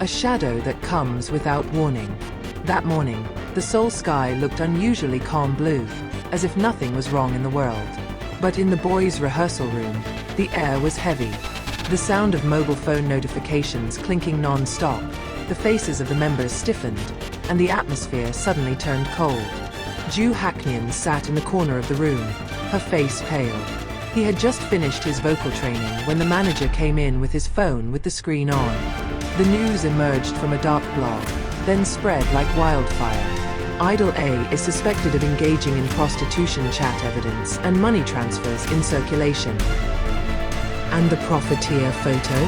A shadow that comes without warning. That morning, the Seoul sky looked unusually calm blue, as if nothing was wrong in the world. But in the boys' rehearsal room, the air was heavy. The sound of mobile phone notifications clinking non-stop, the faces of the members stiffened, and the atmosphere suddenly turned cold. Ju Haknyeon sat in the corner of the room, her face pale. He had just finished his vocal training when the manager came in with his phone with the screen on. The news emerged from a dark blog, then spread like wildfire. Idol A is suspected of engaging in prostitution, chat evidence and money transfers in circulation. And the profiteer photo?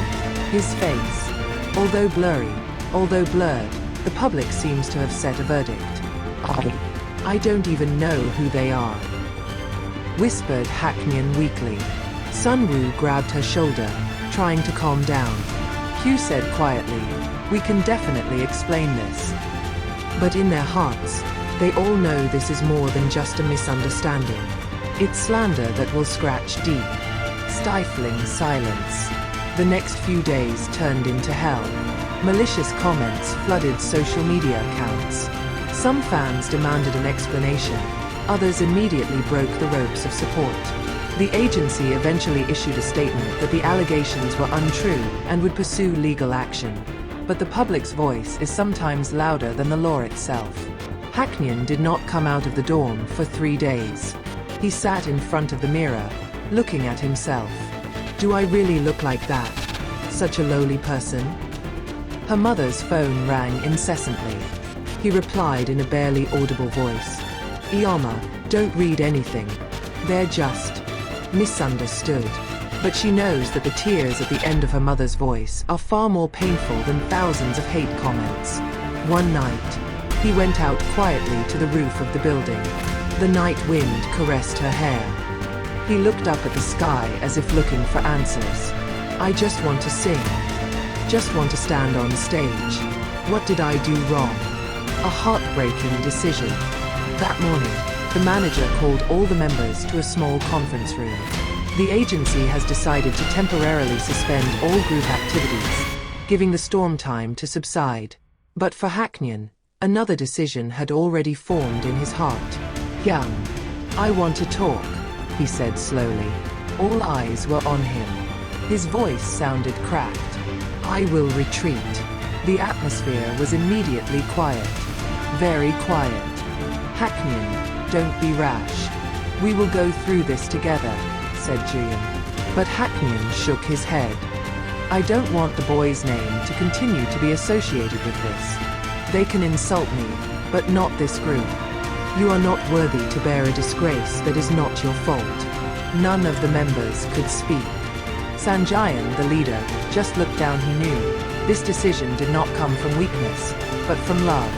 His face. Although blurry, although blurred, the public seems to have set a verdict. I don't even know who they are, whispered Haknyeon weakly. Sunwoo grabbed her shoulder, trying to calm down. Hugh said quietly, "We can definitely explain this." But in their hearts, they all know this is more than just a misunderstanding. It's slander that will scratch deep. Stifling silence. The next few days turned into hell. Malicious comments flooded social media accounts. Some fans demanded an explanation. Others immediately broke the ropes of support. The agency eventually issued a statement that the allegations were untrue and would pursue legal action. But the public's voice is sometimes louder than the law itself. Haknyeon did not come out of the dorm for 3 days. He sat in front of the mirror, looking at himself. Do I really look like that? Such a lowly person? Her mother's phone rang incessantly. He replied in a barely audible voice. "Ioma, don't read anything. They're just misunderstood." But she knows that the tears at the end of her mother's voice are far more painful than thousands of hate comments. One night, he went out quietly to the roof of the building. The night wind caressed her hair. He looked up at the sky as if looking for answers. "I just want to sing. Just want to stand on stage. What did I do wrong?" A heartbreaking decision. That morning, the manager called all the members to a small conference room. The agency has decided to temporarily suspend all group activities, giving the storm time to subside. But for Haknyeon, another decision had already formed in his heart. "Young, I want to talk," he said slowly. All eyes were on him. His voice sounded cracked. "I will retreat." The atmosphere was immediately quiet. Very quiet. "Haknyeon, don't be rash. We will go through this together," said Juyeon. But Haknyeon shook his head. "I don't want the boy's name to continue to be associated with this. They can insult me, but not this group. You are not worthy to bear a disgrace that is not your fault." None of the members could speak. Sanjayan, the leader, just looked down. He knew this decision did not come from weakness, but from love.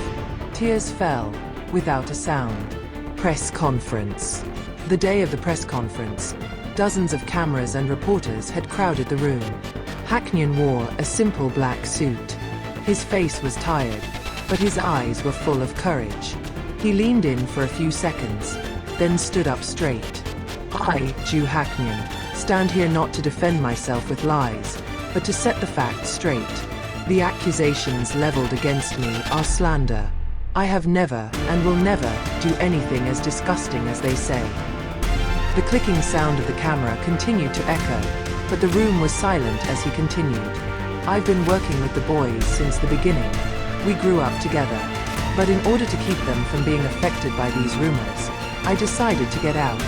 Tears fell, without a sound. Press conference. The day of the press conference, dozens of cameras and reporters had crowded the room. Haknyeon wore a simple black suit. His face was tired, but his eyes were full of courage. He leaned in for a few seconds, then stood up straight. "I, Ju Haknyeon, stand here not to defend myself with lies, but to set the facts straight. The accusations leveled against me are slander. I have never and will never do anything as disgusting as they say." The clicking sound of the camera continued to echo, but the room was silent as he continued. "I've been working with the boys since the beginning. We grew up together. But in order to keep them from being affected by these rumors, I decided to get out.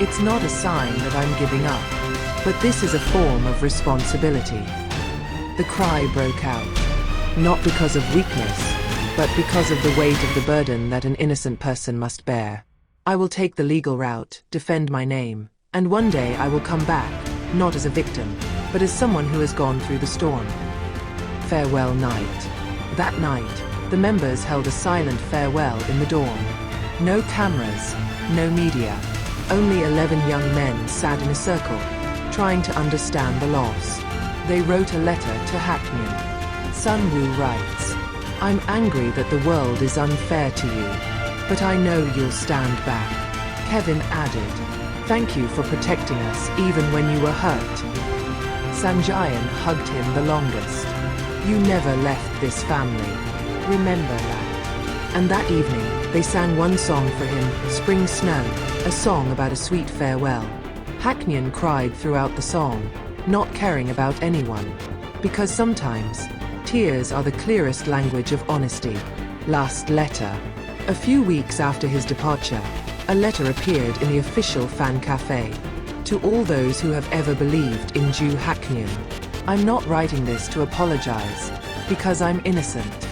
It's not a sign that I'm giving up, but this is a form of responsibility." The cry broke out. Not because of weakness, but because of the weight of the burden that an innocent person must bear. "I will take the legal route, defend my name, and one day I will come back, not as a victim, but as someone who has gone through the storm." Farewell night. That night, the members held a silent farewell in the dorm. No cameras, no media. Only 11 young men sat in a circle, trying to understand the loss. They wrote a letter to Haknyeon. Sunwoo writes, "I'm angry that the world is unfair to you, but I know you'll stand back." Kevin added, "Thank you for protecting us even when you were hurt." Sanjayan hugged him the longest. You never left this family. Remember that. And that evening, they sang one song for him, Spring Snow, a song about a sweet farewell. Haknyeon cried throughout the song, not caring about anyone. Because sometimes, tears are the clearest language of honesty. Last letter. A few weeks after his departure, a letter appeared in the official fan cafe. To all those who have ever believed in Ju Haknyeon, I'm not writing this to apologize, because I'm innocent.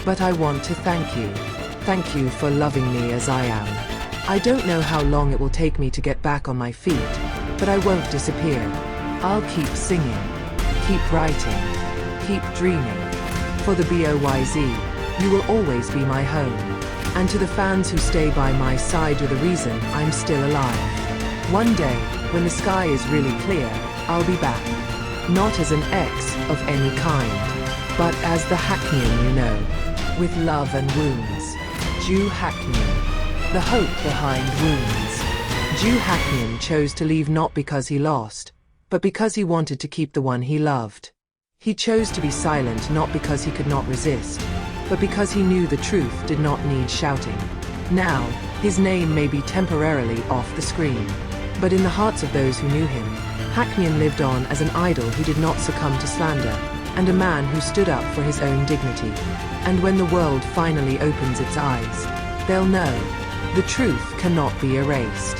But I want to thank you. Thank you for loving me as I am. I don't know how long it will take me to get back on my feet, but I won't disappear. I'll keep singing, keep writing, keep dreaming. For the BOYZ, you will always be my home. And to the fans who stay by my side, you're the reason I'm still alive. One day, when the sky is really clear, I'll be back. Not as an ex of any kind, but as the Haknyeon you know. With love and wounds. Ju Haknyeon. The hope behind wounds. Ju Haknyeon chose to leave not because he lost, but because he wanted to keep the one he loved. He chose to be silent not because he could not resist, but because he knew the truth did not need shouting. Now, his name may be temporarily off the screen, but in the hearts of those who knew him, Haknyeon lived on as an idol who did not succumb to slander, and a man who stood up for his own dignity. And when the world finally opens its eyes, they'll know the truth cannot be erased.